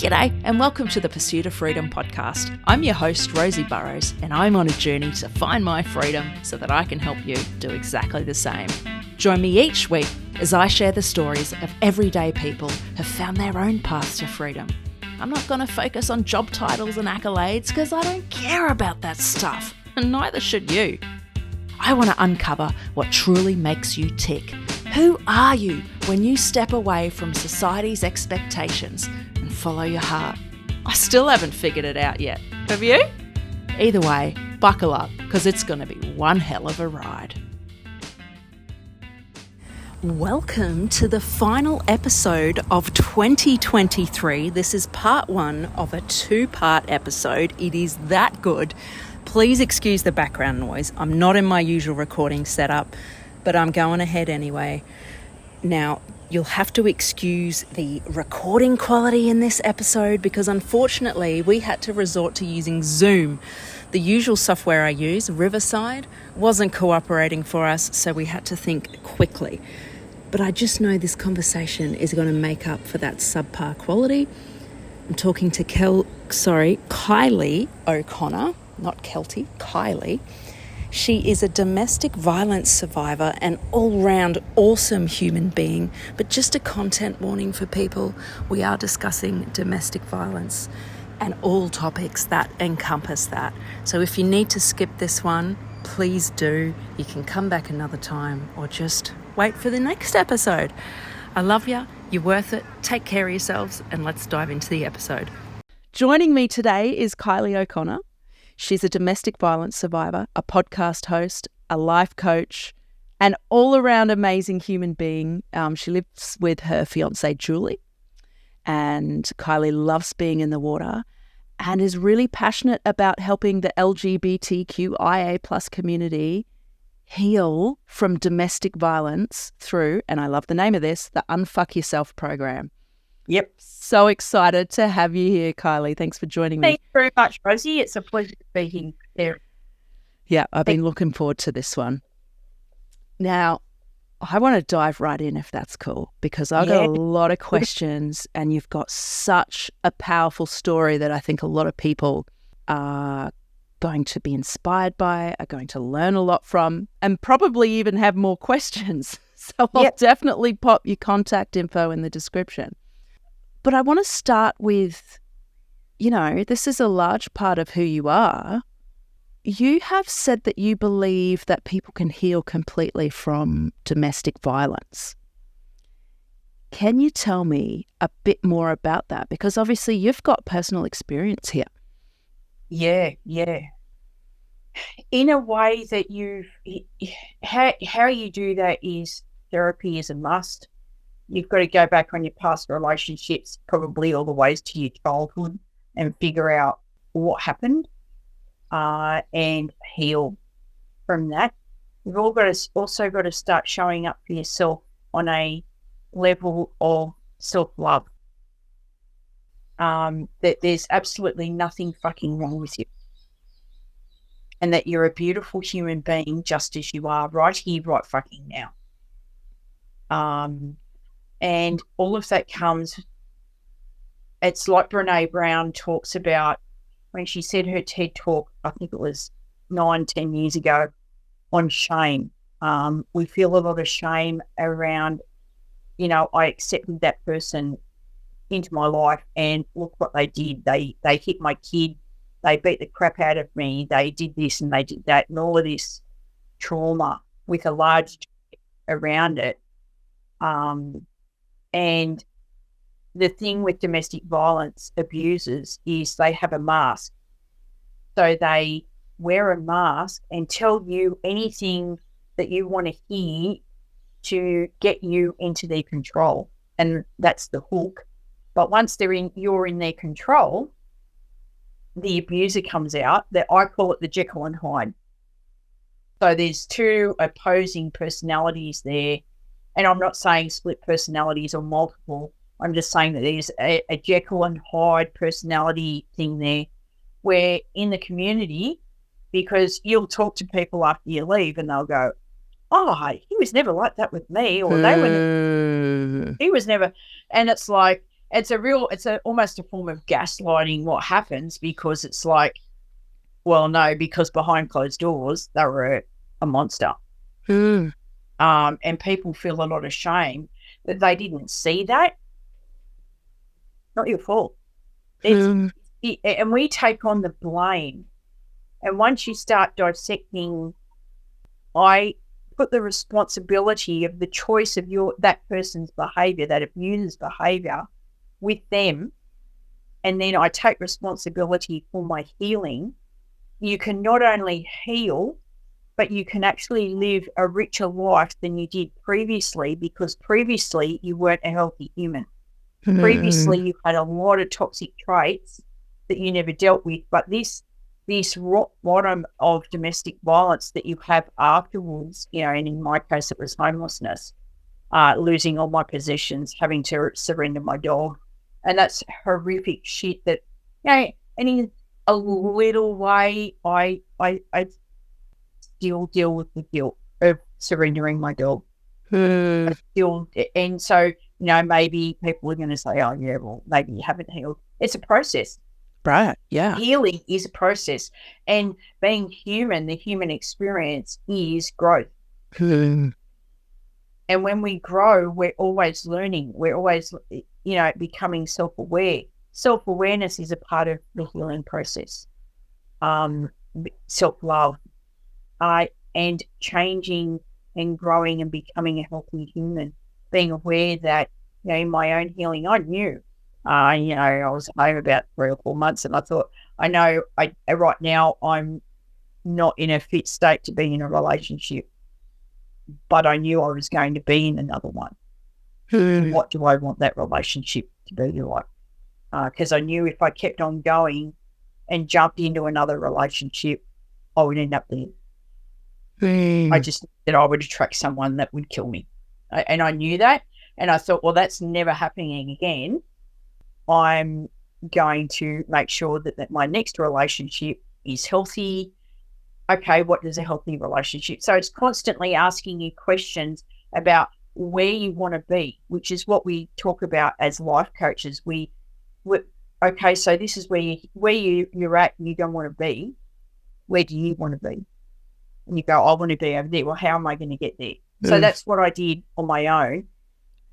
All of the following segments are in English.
G'day and welcome to the Pursuit of Freedom podcast. I'm your host, Rosie Burrows, and I'm on a journey to find my freedom so that I can help you do exactly the same. Join me each week as I share the stories of everyday people who have found their own paths to freedom. I'm not going to focus on job titles and accolades because I don't care about that stuff, and neither should you. I want to uncover what truly makes you tick. Who are you when you step away from society's expectations and follow your heart? I still haven't figured it out yet. Have you? Either way, buckle up because it's going to be one hell of a ride. Welcome to the final episode of 2023. This is part one of a two-part episode. It is that good. Please excuse the background noise. I'm not in my usual recording setup, but I'm going ahead anyway. Now, you'll have to excuse the recording quality in this episode because unfortunately we had to resort to using Zoom. The usual software I use, Riverside, wasn't cooperating for us, so we had to think quickly. But I just know this conversation is going to make up for that subpar quality. I'm talking to Kylie O'Conner, not Kelty, Kylie. She is a domestic violence survivor, an all-round awesome human being, but just a content warning for people. We are discussing domestic violence and all topics that encompass that. So if you need to skip this one, please do. You can come back another time or just wait for the next episode. I love you. You're worth it. Take care of yourselves and let's dive into the episode. Joining me today is Kylie O'Conner. She's a domestic violence survivor, a podcast host, a life coach, an all-around amazing human being. She lives with her fiancé, Julie, and Kylie loves being in the water and is really passionate about helping the LGBTQIA+ community heal from domestic violence through, and I love the name of this, the Unfuck Yourself program. Yep. So excited to have you here, Kylie. Thanks for joining me. Thanks very much, Rosie. It's a pleasure to be here. Yeah, I've been looking forward to this one. Now, I want to dive right in if that's cool, because I've got a lot of questions and you've got such a powerful story that I think a lot of people are going to be inspired by, are going to learn a lot from, and probably even have more questions. So I'll definitely pop your contact info in the description. But I want to start with, this is a large part of who you are. You have said that you believe that people can heal completely from domestic violence. Can you tell me a bit more about that? Because obviously you've got personal experience here. Yeah. In a way that how you do that is therapy is a must. You've got to go back on your past relationships, probably all the ways to your childhood, and figure out what happened and heal from that. You've also got to start showing up for yourself on a level of self-love. That there's absolutely nothing fucking wrong with you. And that you're a beautiful human being just as you are, right here, right fucking now. And all of that comes, it's like Brene Brown talks about when she said her TED talk, I think it was 9-10 years ago, on shame. We feel a lot of shame around, I accepted that person into my life and look what they did. They hit my kid, they beat the crap out of me, they did this and they did that, and all of this trauma with a large around it. And the thing with domestic violence abusers is they have a mask. So they wear a mask and tell you anything that you want to hear to get you into their control. And that's the hook. But once you're in their control, the abuser comes out. That I call it the Jekyll and Hyde. So there's two opposing personalities there. And I'm not saying split personalities or multiple. I'm just saying that there's a Jekyll and Hyde personality thing there where in the community, because you'll talk to people after you leave and they'll go, oh, he was never like that with me, or he was never. And it's like, it's almost a form of gaslighting what happens, because it's like, well, no, because behind closed doors, they were a monster. Mm. And people feel a lot of shame that they didn't see that. Not your fault. And we take on the blame. And once you start dissecting, I put the responsibility of the choice of that person's behaviour, that abuser's behaviour, with them, and then I take responsibility for my healing. You can not only heal, but you can actually live a richer life than you did previously, because previously you weren't a healthy human. Previously you had a lot of toxic traits that you never dealt with, but this rock bottom of domestic violence that you have afterwards, and in my case it was homelessness, losing all my possessions, having to surrender my dog, and that's horrific shit that, and in a little way I still deal with the guilt of surrendering my dog. And so, maybe people are going to say, oh yeah, well, maybe you haven't healed. It's a process. Right, yeah. Healing is a process, and being human, the human experience is growth. And when we grow, we're always learning. We're always, becoming self-aware. Self-awareness is a part of the healing process. Self-love, and changing and growing and becoming a healthy human. Being aware that, in my own healing, I knew. I was home about 3 or 4 months, and I thought, I know right now I'm not in a fit state to be in a relationship, but I knew I was going to be in another one. What do I want that relationship to be like? Because I knew if I kept on going and jumped into another relationship, I would end up there. I just knew that I would attract someone that would kill me. And I knew that. And I thought, well, that's never happening again. I'm going to make sure that my next relationship is healthy. Okay, what is a healthy relationship? So it's constantly asking you questions about where you want to be, which is what we talk about as life coaches. Okay, so this is where you're at and you don't want to be. Where do you want to be? And you go, I want to be over there. Well, how am I going to get there? So that's what I did on my own.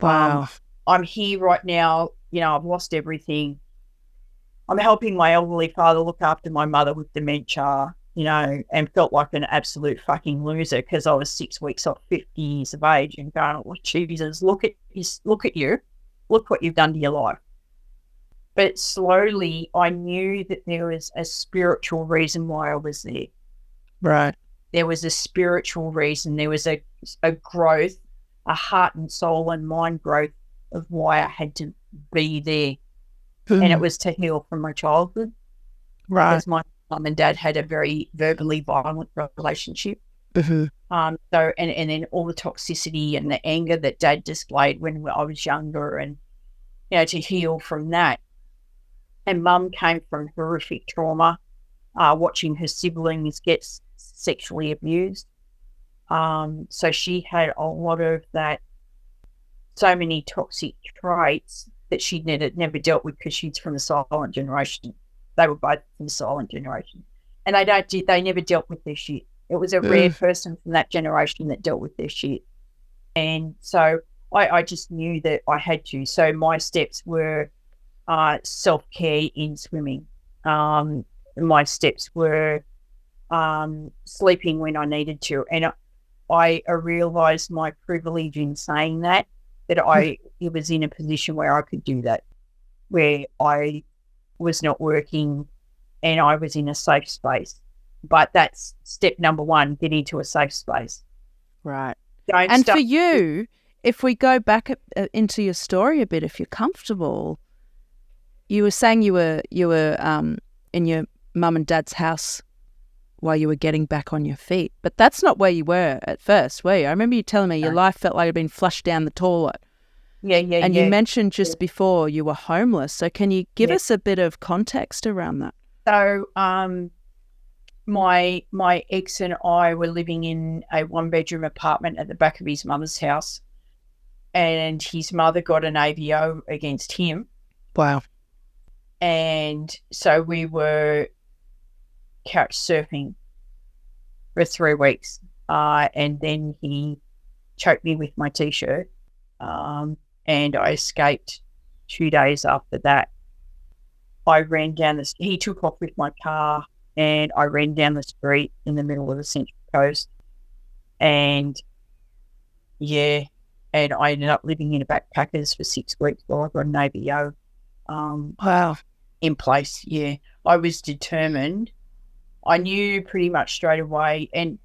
Wow. I'm here right now. I've lost everything. I'm helping my elderly father look after my mother with dementia, and felt like an absolute fucking loser because I was 6 weeks off 50 years of age and going, oh, Jesus, look at you. Look what you've done to your life. But slowly I knew that there was a spiritual reason why I was there. Right. There was a spiritual reason. There was a growth, a heart and soul and mind growth of why I had to be there. And it was to heal from my childhood. Right. Because my mum and dad had a very verbally violent relationship. So, and then all the toxicity and the anger that dad displayed when I was younger, and, to heal from that. And mum came from horrific trauma, watching her siblings get sexually abused. So she had a lot of that, so many toxic traits that she'd never dealt with because she's from the silent generation. They were both from the silent generation. And they never dealt with their shit. It was a rare person from that generation that dealt with their shit. And so I just knew that I had to. So my steps were self-care in swimming. My steps were sleeping when I needed to. And I realised my privilege in saying that it was in a position where I could do that, where I was not working and I was in a safe space. But that's step number one, get into a safe space. Right. For you, if we go back into your story a bit, if you're comfortable, you were saying you were in your mum and dad's house while you were getting back on your feet. But that's not where you were at first, were you? I remember you telling me your life felt like it had been flushed down the toilet. Yeah. And you mentioned just before you were homeless. So can you give us a bit of context around that? So my ex and I were living in a 1-bedroom apartment at the back of his mother's house, and his mother got an AVO against him. Wow. And so we were couch surfing for 3 weeks. And then he choked me with my T-shirt. And I escaped 2 days after that. I ran down he took off with my car, and I ran down the street in the middle of the Central Coast. And yeah, and I ended up living in a backpackers for 6 weeks while I got an ABO Wow. in place. Yeah, I was determined. I knew pretty much straight away, and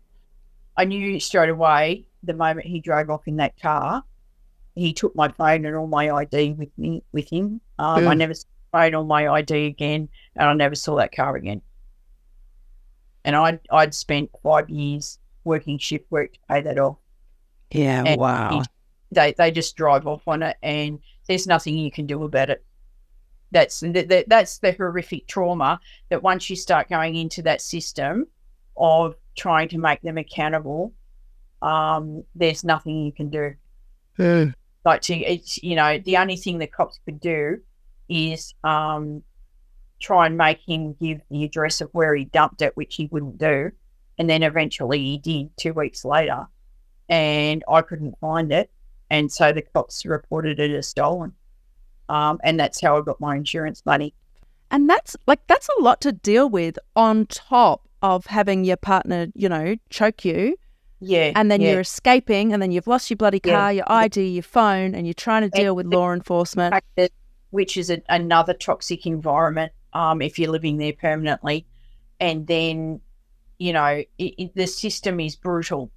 I knew straight away the moment he drove off in that car, he took my phone and all my ID with him. I never saw my phone or my ID again, and I never saw that car again. And I'd spent 5 years working shift work to pay that off. Yeah, And wow. They just drive off on it, and there's nothing you can do about it. That's the horrific trauma that once you start going into that system of trying to make them accountable, there's nothing you can do. The only thing the cops could do is try and make him give the address of where he dumped it, which he wouldn't do. And then eventually he did 2 weeks later, and I couldn't find it. And so the cops reported it as stolen. And that's how I got my insurance money. And that's a lot to deal with on top of having your partner, choke you. Yeah. And then you're escaping, and then you've lost your bloody car, your ID, your phone, and you're trying to deal with law enforcement. Which is another toxic environment if you're living there permanently. And then, the system is brutal.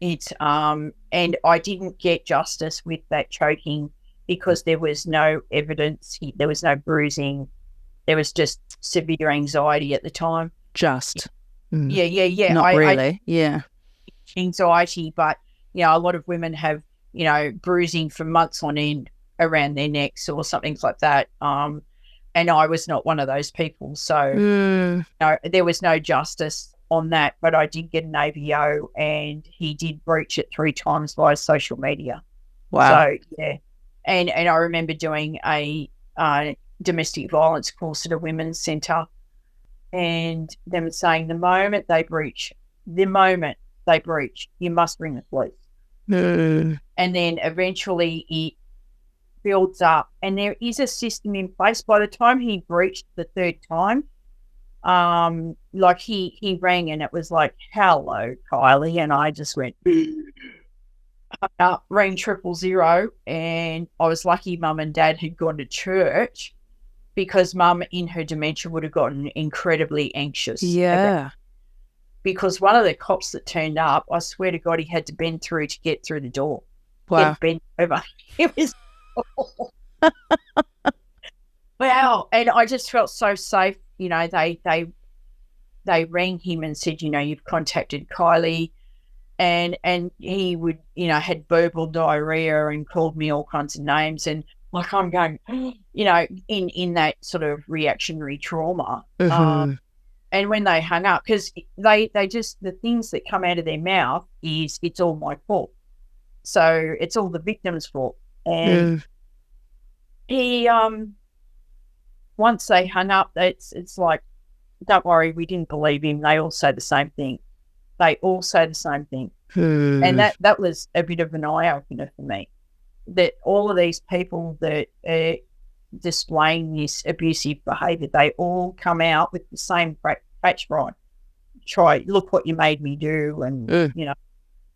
It's and I didn't get justice with that choking because there was no evidence. There was no bruising. There was just severe anxiety at the time. Just. Yeah. Not really. Yeah. Anxiety, but a lot of women have bruising for months on end around their necks or something like that, and I was not one of those people, so there was no justice on that. But I did get an AVO, and he did breach it 3 times via social media. Wow. So yeah, and I remember doing a domestic violence course at a women's centre, and them saying the moment they breach, you must bring the police. And then eventually it builds up, and there is a system in place. By the time he breached the 3rd time, he rang, and it was like, "Hello, Kylie," and I just went rang 000, and I was lucky Mum and Dad had gone to church, because Mum in her dementia would have gotten incredibly anxious. Yeah. Because one of the cops that turned up, I swear to God, he had to bend through to get through the door. Wow. He had to bend over. It was wow. And I just felt so safe. They rang him and said, "You've contacted Kylie," and he would, had verbal diarrhea and called me all kinds of names, and I'm going, in that sort of reactionary trauma. And when they hung up, because they just, the things that come out of their mouth is, "It's all my fault." So it's all the victim's fault. And he, once they hung up, it's like, "Don't worry, we didn't believe him. They all say the same thing." And that was a bit of an eye-opener for me, that all of these people that are displaying this abusive behaviour, they all come out with the same patch right. Look what you made me do, and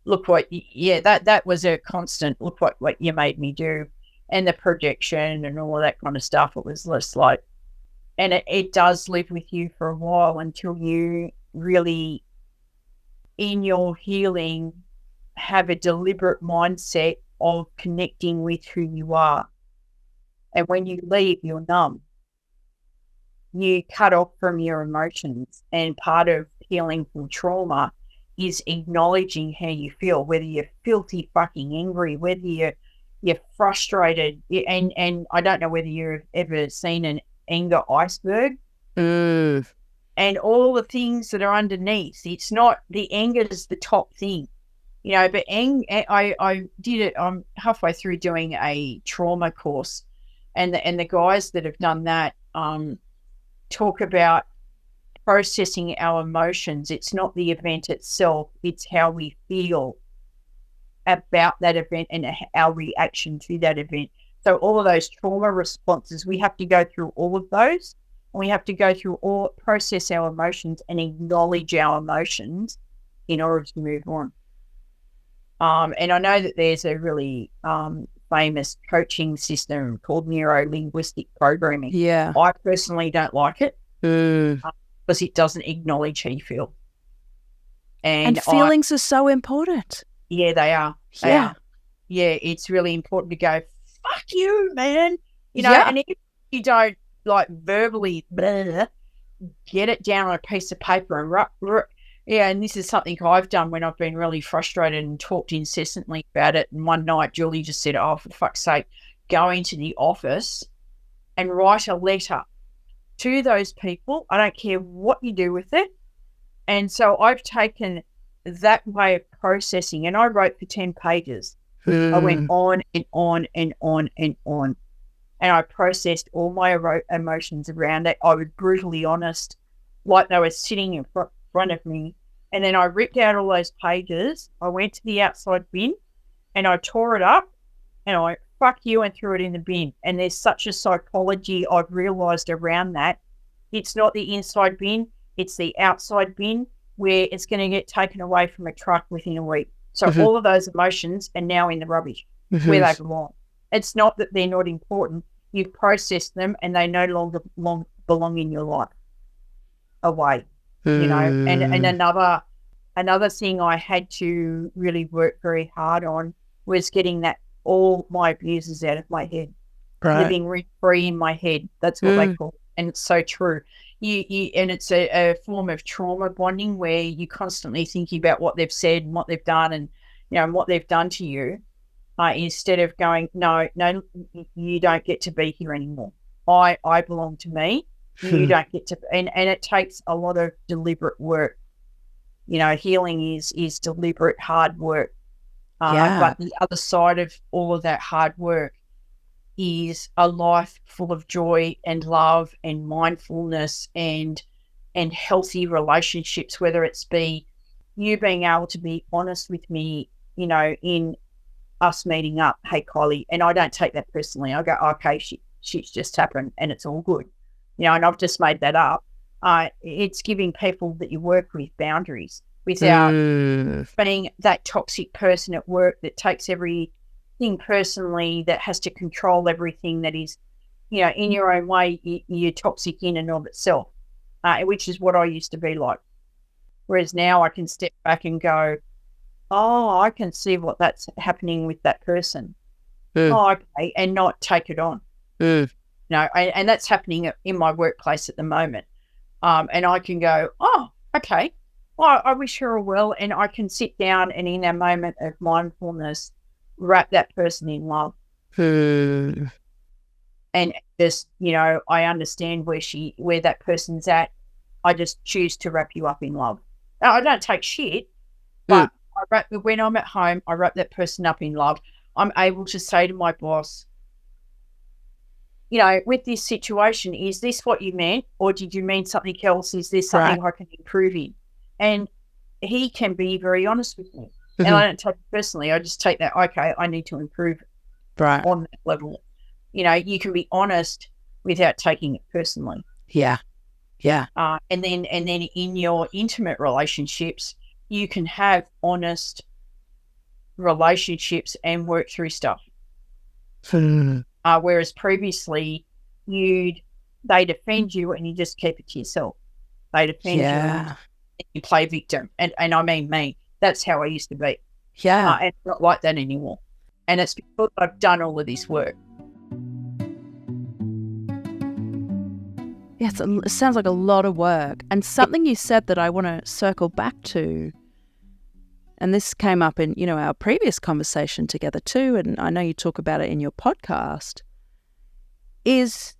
look what that was a constant. Look what you made me do, and the projection and all of that kind of stuff. It was just like, and it does live with you for a while until you really, in your healing, have a deliberate mindset of connecting with who you are. And when you leave, you're numb. You cut off from your emotions. And part of healing from trauma is acknowledging how you feel, whether you're filthy fucking angry, whether you're frustrated. And I don't know whether you've ever seen an anger iceberg. And all the things that are underneath. It's not, the anger is the top thing. But I did it, I'm halfway through doing a trauma course, And the guys that have done that talk about processing our emotions. It's not the event itself, it's how we feel about that event and our reaction to that event. So all of those trauma responses, we have to go through all of those. And we have to go through process our emotions and acknowledge our emotions in order to move on. And I know that there's a really famous coaching system called neuro-linguistic programming. Yeah. I personally don't like it because it doesn't acknowledge how you feel. And feelings are so important. Yeah, they are. Yeah, it's really important to go, fuck you, man. You know, and if you don't like verbally get it down on a piece of paper and and this is something I've done when I've been really frustrated and talked incessantly about it. And one night Julie just said, oh, for fuck's sake, go into the office and write a letter to those people. I don't care what you do with it. And so I've taken that way of processing, and I wrote for 10 pages. I went on and on and on and on. And I processed all my emotions around it. I was brutally honest, like they were sitting in front of me. And then I ripped out all those pages. I went to the outside bin and I tore it up and I went, fuck you, and threw it in the bin. And there's such a psychology I've realised around that. It's not the inside bin, it's the outside bin where it's going to get taken away from a truck within a week. So all of those emotions are now in the rubbish where they belong. It's not that they're not important. You've processed them and they no longer belong in your life. Away, you know. And another thing I had to really work very hard on was getting all my abusers out of my head. Right. Living rent-free in my head. That's what they call it. And it's so true. And it's a form of trauma bonding where you're constantly thinking about what they've said and what they've done and, you know, and what they've done to you, instead of going, no, you don't get to be here anymore. I belong to me. You don't get to, and it takes a lot of deliberate work. You know, healing is deliberate, hard work. But the other side of all of that hard work is a life full of joy and love and mindfulness and healthy relationships, whether it's be you being able to be honest with me, you know, in us meeting up, hey, Kylie, and I don't take that personally. I go, okay, shit's just happened and it's all good. You know, and I've just made that up. It's giving people that you work with boundaries without being that toxic person at work that takes everything personally, that has to control everything, that is, you know, in your own way, you're toxic in and of itself, which is what I used to be like. Whereas now I can step back and go, oh, I can see what that's happening with that person. Oh, okay, and not take it on. No, and that's happening in my workplace at the moment. And I can go, oh, okay, well, I wish her well, and I can sit down and in a moment of mindfulness, wrap that person in love. And just, you know, I understand where that person's at. I just choose to wrap you up in love. Now, I don't take shit, but when I'm at home, I wrap that person up in love. I'm able to say to my boss, you know, with this situation, is this what you meant, or did you mean something else? Is there something I can improve in? And he can be very honest with me. And I don't take it personally. I just take that, okay, I need to improve on that level. You know, you can be honest without taking it personally. Yeah. And then in your intimate relationships, you can have honest relationships and work through stuff. Whereas previously they defend you and you just keep it to yourself. They defend you and you play victim. And I mean me. That's how I used to be. And it's not like that anymore. And it's because I've done all of this work. Yes, it sounds like a lot of work. And something you said that I want to circle back to, and this came up in, you know, our previous conversation together too, and I know you talk about it in your podcast, is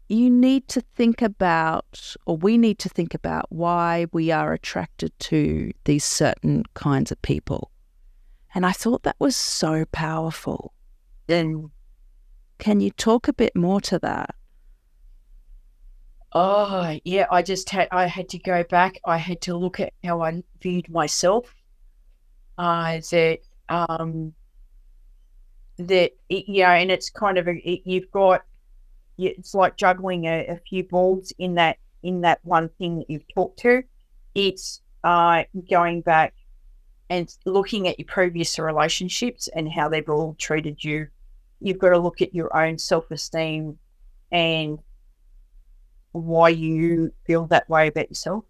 you need to think about, or we need to think about, why we are attracted to these certain kinds of people. And I thought that was so powerful. And Can you talk a bit more to that? Oh, yeah, I had to go back. I had to look at how I viewed myself. That and it's kind of it's like juggling a few balls in that one thing that you've talked to. It's going back and looking at your previous relationships and how they've all treated you. You've got to look at your own self-esteem and why you feel that way about yourself.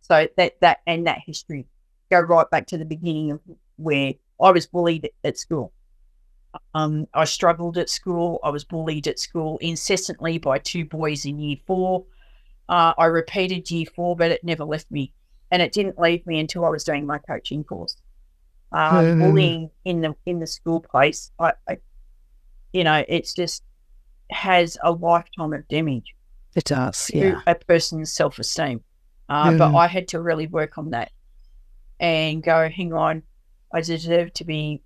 So that history, go right back to the beginning of where I was bullied at school. I struggled at school. I was bullied at school incessantly by 2 boys in year 4. I repeated year 4, but it never left me. And it didn't leave me until I was doing my coaching course. Bullying in the school place, it's just has a lifetime of damage. It does, to a person's self-esteem. But I had to really work on that and go, hang on, I deserve to be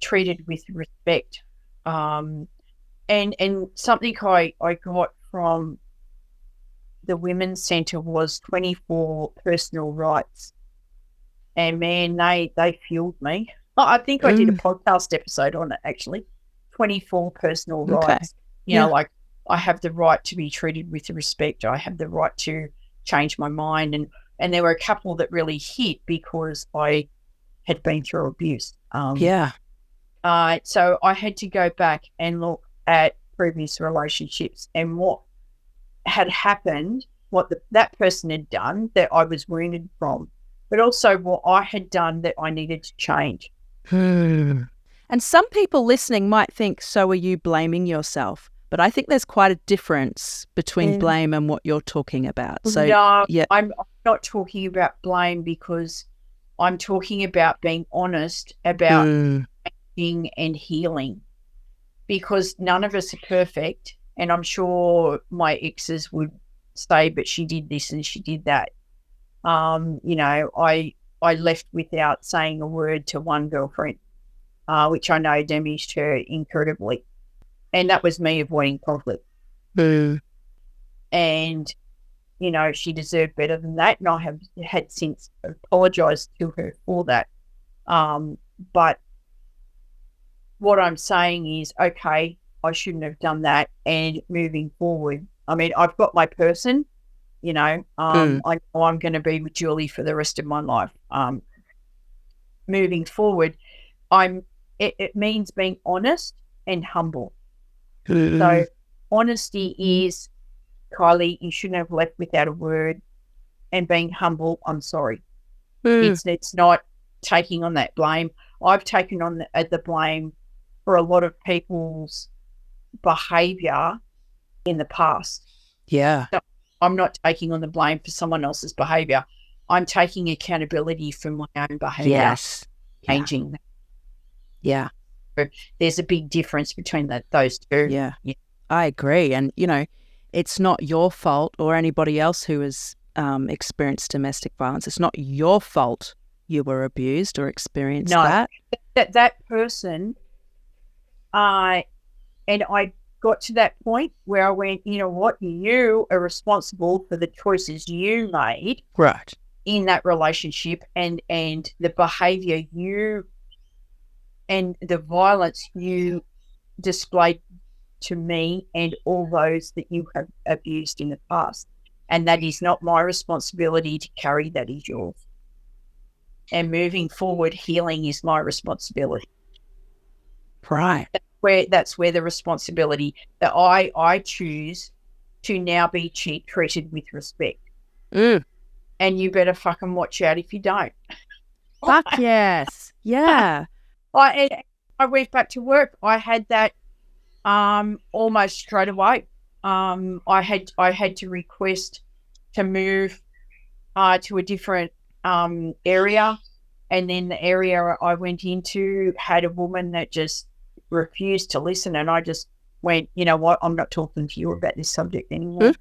treated with respect. And something I got from the Women's Centre was 24 personal rights. And man, they fueled me. I think I did a podcast episode on it, actually. 24 personal rights. You know, like I have the right to be treated with respect. I have the right to change my mind. And there were a couple that really hit because I had been through abuse. So I had to go back and look at previous relationships and what had happened, what that person had done that I was wounded from, but also what I had done that I needed to change. And some people listening might think, so are you blaming yourself? But I think there's quite a difference between blame and what you're talking about. So no, I'm not talking about blame, because I'm talking about being honest about changing and healing, because none of us are perfect. And I'm sure my exes would say, but she did this and she did that. I left without saying a word to one girlfriend, which I know damaged her incredibly. And that was me avoiding conflict. And, she deserved better than that. And I have had since apologised to her for that. But what I'm saying is, okay, I shouldn't have done that. And moving forward, I mean, I've got my person, I know I'm going to be with Julie for the rest of my life. Moving forward, it means being honest and humble. So honesty is, Kylie, you shouldn't have left without a word, and being humble, I'm sorry. It's not taking on that blame. I've taken on the blame for a lot of people's behaviour in the past. Yeah. So I'm not taking on the blame for someone else's behaviour. I'm taking accountability for my own behaviour. Yes. Changing that. Yeah. There's a big difference between those two. Yeah, I agree. And, it's not your fault or anybody else who has experienced domestic violence. It's not your fault you were abused or experienced that. That person, and I got to that point where I went, you know what, you are responsible for the choices you made in that relationship and the behaviour and the violence you displayed to me and all those that you have abused in the past. And that is not my responsibility to carry, that is yours. And moving forward, healing is my responsibility. Right. That's where the responsibility that I choose to now be treated with respect. And you better fucking watch out if you don't. Fuck yes. Yeah. I went back to work. I had that almost straight away. I had to request to move to a different area, and then the area I went into had a woman that just refused to listen, and I just went, you know what, I'm not talking to you about this subject anymore.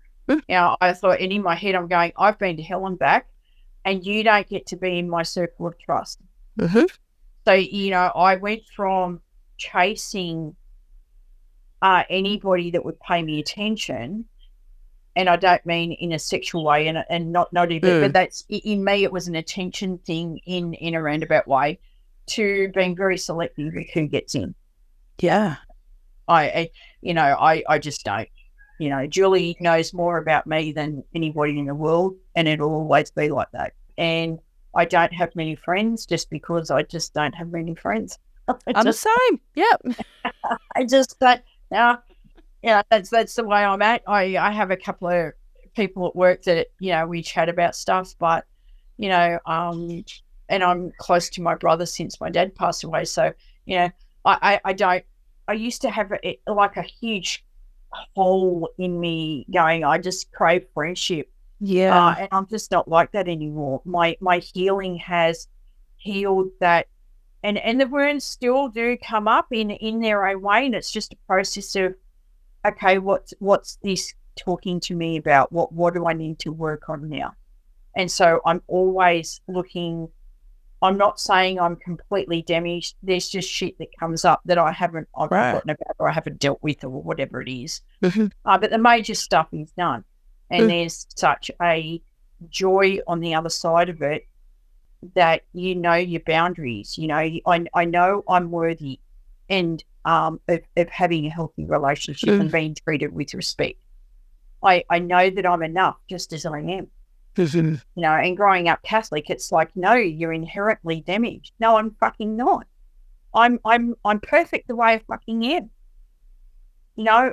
I thought, and in my head I'm going, I've been to hell and back, and you don't get to be in my circle of trust. So, I went from chasing anybody that would pay me attention, and I don't mean in a sexual way, and not even, but that's in me. It was an attention thing in a roundabout way, to being very selective with who gets in. Yeah. I just don't. Julie knows more about me than anybody in the world, and it'll always be like that. And I don't have many friends just because I just don't have many friends. I'm the same. Yep. I just don't. Now, that's the way I'm at. I have a couple of people at work that, we chat about stuff, but, and I'm close to my brother since my dad passed away. So, I don't, I used to have like a huge hole in me going, I just crave friendship. Yeah. And I'm just not like that anymore. My healing has healed that. And the wounds still do come up in their own way. And it's just a process of, okay, what's this talking to me about? What do I need to work on now? And so I'm always looking. I'm not saying I'm completely damaged. There's just shit that comes up that I've forgotten about, or I haven't dealt with, or whatever it is. Mm-hmm. But the major stuff is done. And there's such a joy on the other side of it, that your boundaries. I know I'm worthy, and of having a healthy relationship and being treated with respect. I know that I'm enough just as I am. And growing up Catholic, it's like, no, you're inherently damaged. No, I'm fucking not. I'm perfect the way I fucking am.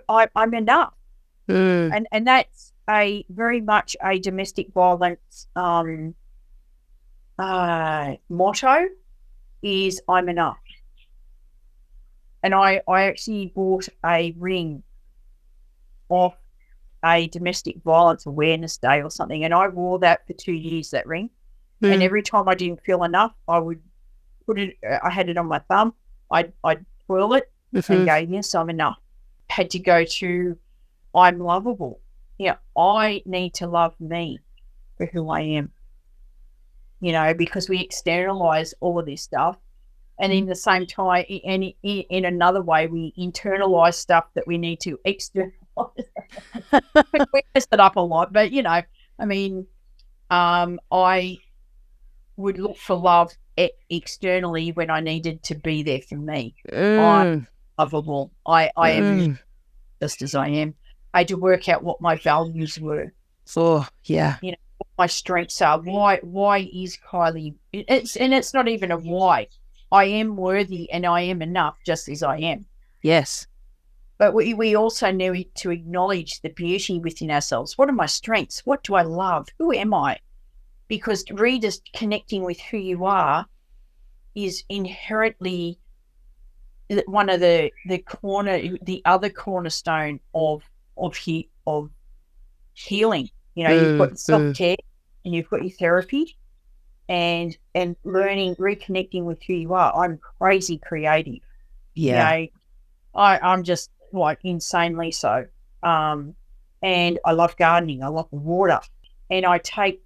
I'm enough. And that's a very much a domestic violence motto is I'm enough. And I actually bought a ring off a domestic violence awareness day or something, and I wore that for 2 years, that ring. And every time I didn't feel enough, I would put it, I had it on my thumb, I'd twirl it and go, yes, I'm enough. Had to go to I'm lovable. I need to love me for who I am, because we externalize all of this stuff. And in the same time, and in another way, we internalize stuff that we need to externalize. We mess it up a lot, but I would look for love externally when I needed to be there for me. I'm lovable. I am just as I am. I had to work out what my values were. Oh, yeah. What my strengths are. Why is Kylie? It's not even a why. I am worthy and I am enough just as I am. Yes. But we also need to acknowledge the beauty within ourselves. What are my strengths? What do I love? Who am I? Because just connecting with who you are is inherently one of the other cornerstone of healing. You've got self-care and you've got your therapy and learning, reconnecting with who you are. I'm crazy creative. Yeah. I'm just like insanely so. And I love gardening. I love the water. And I take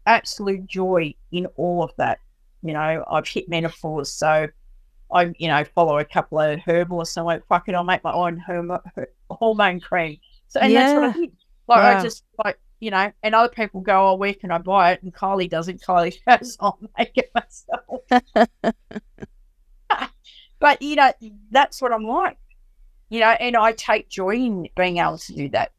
absolute joy in all of that. I've hit menopause, so I follow a couple of herbalists. I'm like, fuck it, I'll make my own hormone cream. So, and that's what I did. Like, I just and other people go, oh, where can I buy it? And Kylie doesn't. Kylie goes, I'll make it myself. But, that's what I'm like, and I take joy in being able to do that,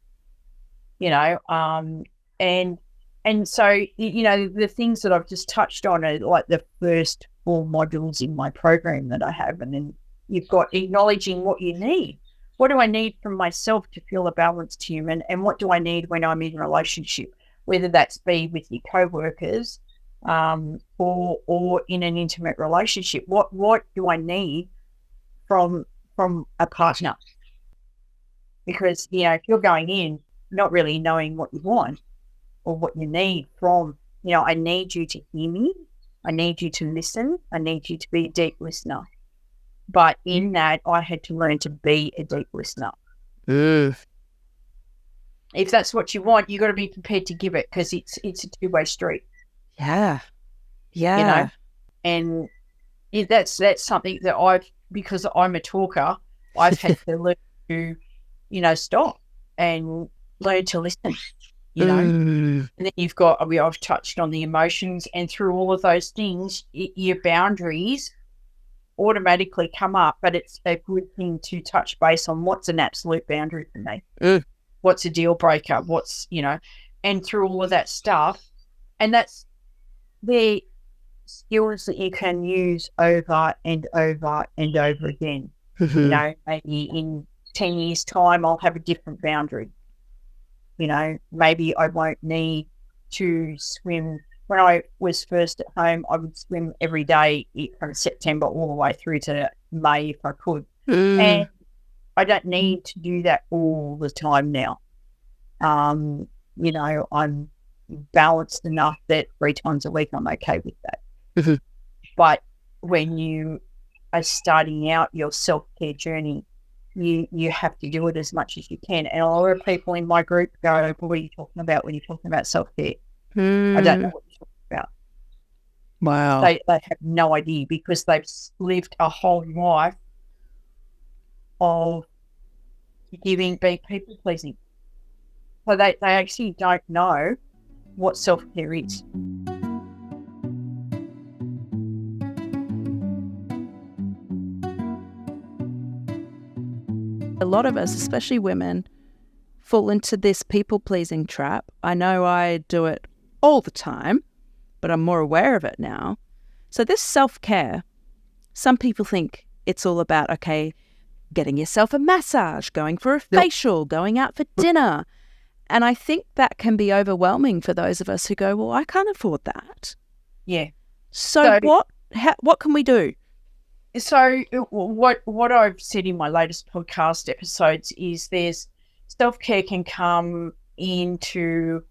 and so, the things that I've just touched on are like the first 4 modules in my program that I have. And then you've got acknowledging what you need. What do I need from myself to feel a balanced human? And what do I need when I'm in a relationship, whether that's be with your co-workers or in an intimate relationship? What do I need from a partner? Because, if you're going in not really knowing what you want or what you need from, I need you to hear me. I need you to listen. I need you to be a deep listener. But in that, I had to learn to be a deep listener. If that's what you want, you got to be prepared to give it, because it's a two-way street. Yeah. Yeah. And that's something that because I'm a talker, I've had to learn to stop and learn to listen, And then you've got, I've touched on the emotions, and through all of those things, your boundaries automatically come up, but it's a good thing to touch base on what's an absolute boundary for me. What's a deal breaker? What's, and through all of that stuff, and that's the skills that you can use over and over and over again. Maybe in 10 years' time, I'll have a different boundary. Maybe I won't need to swim. When I was first at home, I would swim every day from September all the way through to May if I could. And I don't need to do that all the time now. I'm balanced enough that 3 times a week I'm okay with that. But when you are starting out your self-care journey, you have to do it as much as you can. And a lot of people in my group go, what are you talking about when you're talking about self-care? I don't know what you're talking about. Wow. They have no idea, because they've lived a whole life of being people-pleasing. So they actually don't know what self-care is. A lot of us, especially women, fall into this people-pleasing trap. I know I do it all the time, but I'm more aware of it now. So this self-care, some people think it's all about, okay, getting yourself a massage, going for a facial, going out for dinner. And I think that can be overwhelming for those of us who go, well, I can't afford that. Yeah. So what can we do? So what I've said in my latest podcast episodes is there's self-care can come into,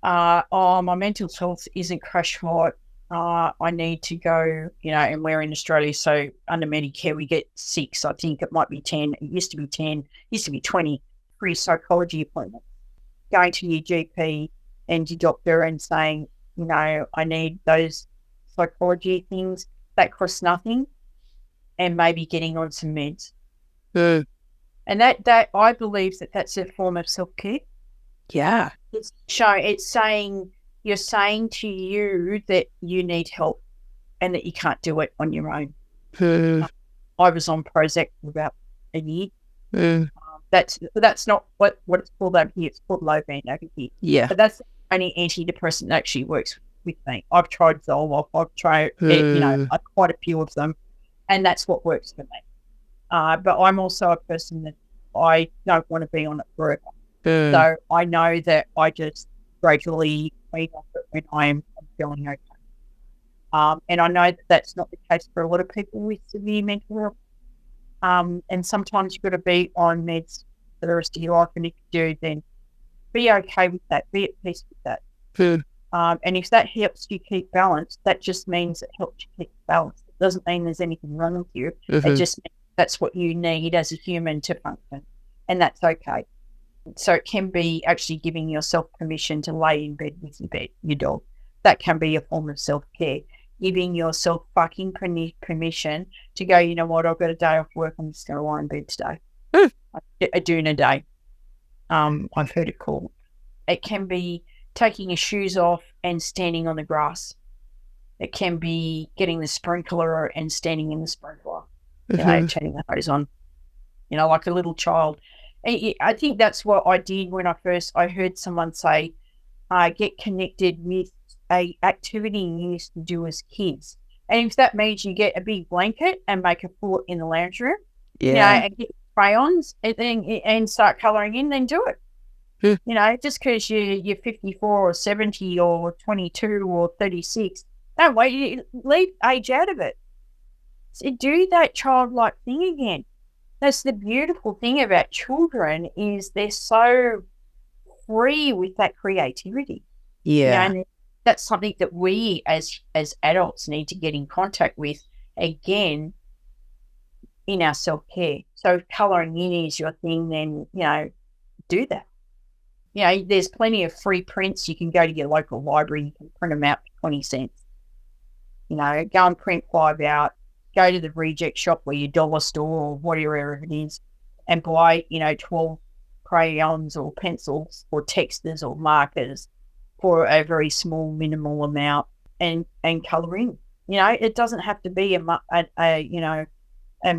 my mental health isn't crash hot. I need to go, and we're in Australia, so under Medicare we get 6. I think it might be 10. It used to be 10. It used to be 20 free psychology appointments. Going to your GP and your doctor and saying, I need those psychology things that cost nothing, and maybe getting on some meds. And that I believe that's a form of self-care. Yeah. It's saying, you're saying to you that you need help and that you can't do it on your own. I was on Prozac for about a year. That's not what it's called over here. It's called Lovan over here. Yeah. But that's the only antidepressant that actually works with me. I've tried Zoloft. I've tried, quite a few of them, and that's what works for me. But I'm also a person that I don't want to be on it forever. So I know that I just gradually wean off it when I'm feeling okay. And I know that that's not the case for a lot of people with severe mental health. And sometimes you've got to be on meds for the rest of your life, and if you do, then be okay with that. Be at peace with that. And if that helps you keep balance, that just means it helps you keep balance. It doesn't mean there's anything wrong with you. It just means that's what you need as a human to function, and that's okay. So it can be actually giving yourself permission to lay in bed with your dog. That can be a form of self-care. Giving yourself fucking permission to go, you know what, I've got a day off work, I'm just going to lie in bed today. A doona day. I've heard it called. It can be taking your shoes off and standing on the grass. It can be getting the sprinkler and standing in the sprinkler, turning the hose on, like a little child. I think that's what I did when I heard someone say, get connected with a activity you used to do as kids. And if that means you get a big blanket and make a fort in the lounge room, and get crayons and start colouring in, then do it. Just because you're 54 or 70 or 22 or 36, don't wait, leave age out of it. So do that childlike thing again. That's the beautiful thing about children, is they're so free with that creativity. Yeah. And that's something that we as adults need to get in contact with again in our self-care. So if colouring in is your thing, then, do that. There's plenty of free prints. You can go to your local library, you can print them out for 20 cents. Go and print 5 out. Go to the reject shop or your dollar store or whatever it is and buy, 12 crayons or pencils or texters or markers for a very small, minimal amount and colour in. It doesn't have to be a $1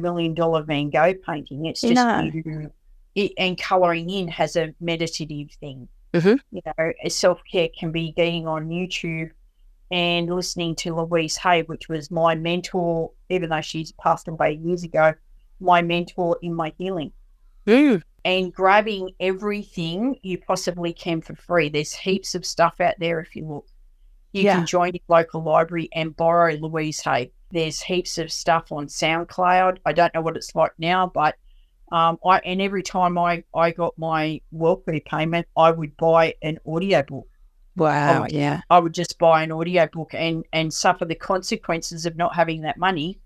million Van Gogh painting. It's just and colouring in has a meditative thing. Self-care can be getting on YouTube and listening to Louise Hay, which was my mentor, even though she's passed away years ago, my mentor in my healing. And grabbing everything you possibly can for free. There's heaps of stuff out there if you look. You can join your local library and borrow Louise Hay. There's heaps of stuff on SoundCloud. I don't know what it's like now, but every time I got my wealth repayment, I would buy an audiobook. Wow, I would just buy an audiobook and suffer the consequences of not having that money,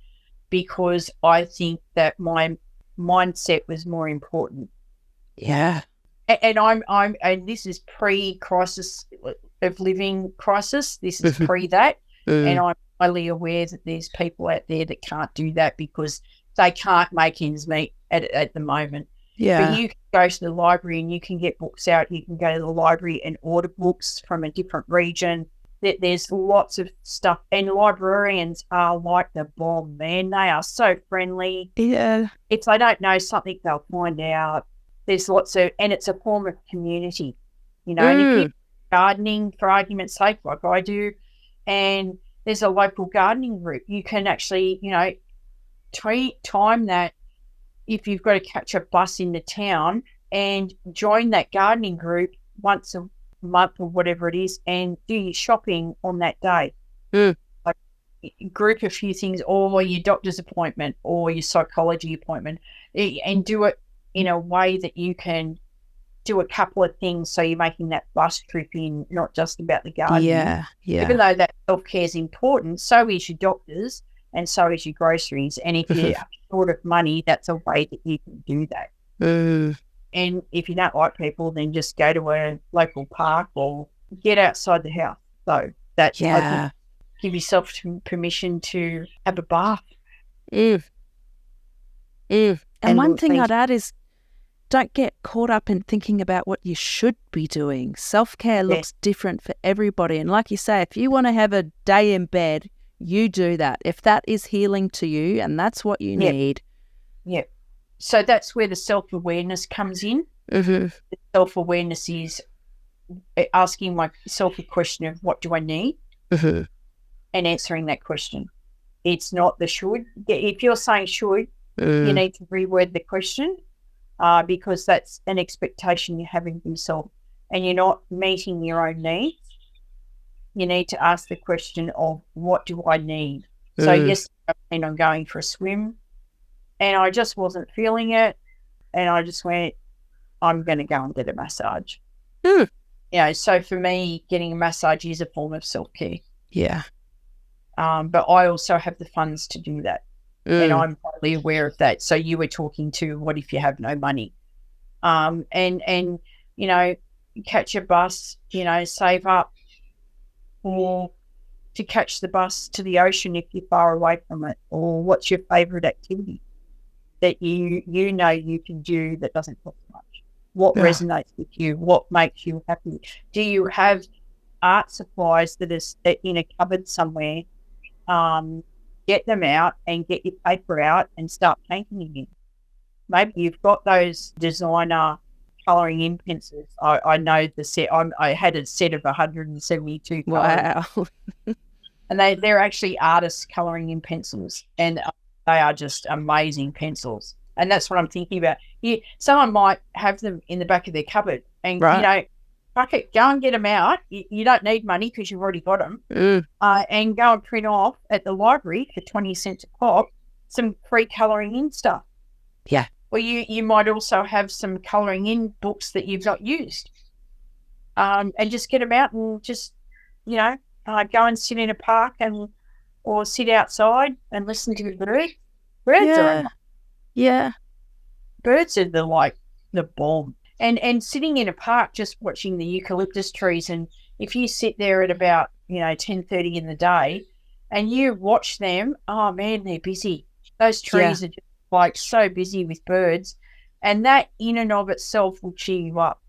because I think that my mindset was more important. Yeah. And and this is pre-crisis of living crisis. This is pre that. And I'm highly aware that there's people out there that can't do that because they can't make ends meet at the moment. Yeah. But you can go to the library and you can get books out. You can go to the library and order books from a different region. There's lots of stuff. And librarians are like the bomb, man. They are so friendly. Yeah. If they don't know something, they'll find out. There's lots of, and it's a form of community, And if you're gardening, for argument's sake, like I do, and there's a local gardening group, you can actually, time that if you've got to catch a bus into town and join that gardening group once a month or whatever it is and do your shopping on that day. Like group a few things, or your doctor's appointment or your psychology appointment, and do it in a way that you can do a couple of things so you're making that bus trip in, not just about the gardening. Yeah. Even though that self-care is important, so is your doctors and so is your groceries. And if you're short of money, that's a way that you can do that. And if you don't like people, then just go to a local park or get outside the house. So that's give yourself permission to have a bath. And one thing I'd add is don't get caught up in thinking about what you should be doing. Self-care looks different for everybody. And like you say, if you want to have a day in bed, you do that. If that is healing to you and that's what you need. Yeah. So that's where the self-awareness comes in. The self-awareness is asking myself a question of what do I need and answering that question. It's not the should. If you're saying should, you need to reword the question. Because that's an expectation you have of yourself and you're not meeting your own needs. You need to ask the question of what do I need? So yes, I'm going for a swim and I just wasn't feeling it and I just went, I'm going to go and get a massage. So for me, getting a massage is a form of self-care. Yeah. But I also have the funds to do that. And I'm highly aware of that. So you were talking to what if you have no money? And catch a bus, save up or to catch the bus to the ocean if you're far away from it, or what's your favourite activity that you can do that doesn't cost much? What resonates with you? What makes you happy? Do you have art supplies that is in a cupboard somewhere? Get them out and get your paper out and start painting again. Maybe you've got those designer colouring in pencils. I know the set. I had a set of 172 colours. Wow. And they're actually artists colouring in pencils, and they are just amazing pencils. And that's what I'm thinking about. Someone might have them in the back of their cupboard and, fuck it, go and get them out. You don't need money because you've already got them. And go and print off at the library for 20 cents a pop some free colouring in stuff. Yeah. Or you might also have some colouring in books that you've not used. And just get them out and just, go and sit in a park or sit outside and listen to the birds. Birds are Birds are the bomb. And sitting in a park just watching the eucalyptus trees, and if you sit there at about 10:30 in the day and you watch them, oh man, they're busy. Those trees are just so busy with birds, And that in and of itself will cheer you up.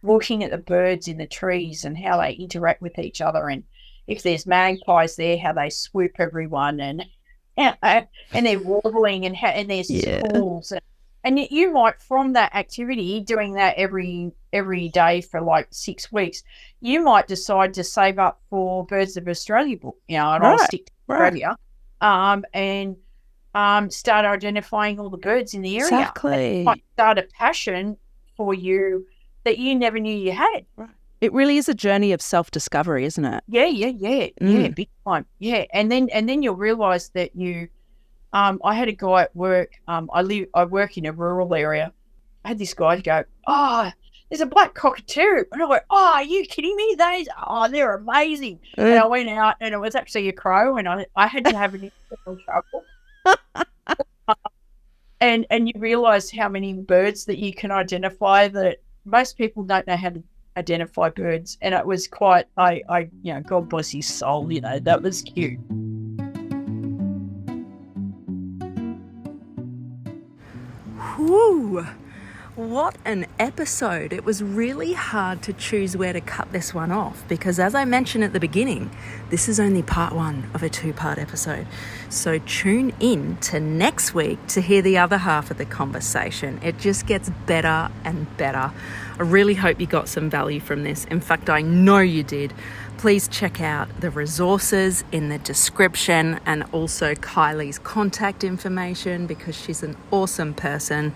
Looking at the birds in the trees and how they interact with each other, and if there's magpies there, how they swoop everyone, and they're warbling, and there's schools, and you might, from that activity, doing that every day for like 6 weeks, you might decide to save up for Birds of Australia book, and I'll stick to Australia, and start identifying all the birds in the area. Exactly. It might start a passion for you that you never knew you had. Right. It really is a journey of self-discovery, isn't it? Yeah, big time. Yeah, and then you'll realise that you. I had a guy at work. I work in a rural area. I had this guy go, there's a black cockatoo, and I went, are you kidding me? They're amazing. And I went out, and it was actually a crow, and I had to have an internal chuckle. And you realise how many birds that you can identify that most people don't know how to identify birds, and it was quite, God bless his soul, that was cute. Whew. What an episode. It was really hard to choose where to cut this one off because, as I mentioned at the beginning, this is only part one of a 2-part episode. So tune in to next week to hear the other half of the conversation. It just gets better and better. I really hope you got some value from this. In fact, I know you did. Please check out the resources in the description and also Kylie's contact information because she's an awesome person.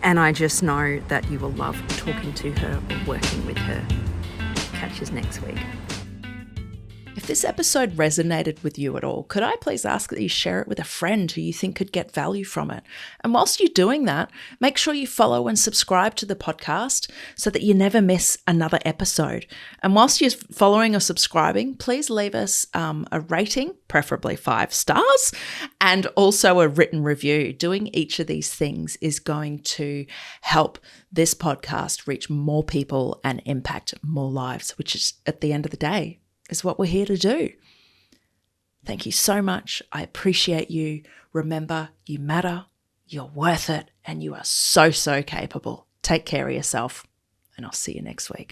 And I just know that you will love talking to her or working with her. Catch us next week. If this episode resonated with you at all, could I please ask that you share it with a friend who you think could get value from it? And whilst you're doing that, make sure you follow and subscribe to the podcast so that you never miss another episode. And whilst you're following or subscribing, please leave us a rating, preferably 5 stars, and also a written review. Doing each of these things is going to help this podcast reach more people and impact more lives, which is, at the end of the day, is what we're here to do. Thank you so much. I appreciate you. Remember, you matter, you're worth it, and you are so, so capable. Take care of yourself, and I'll see you next week.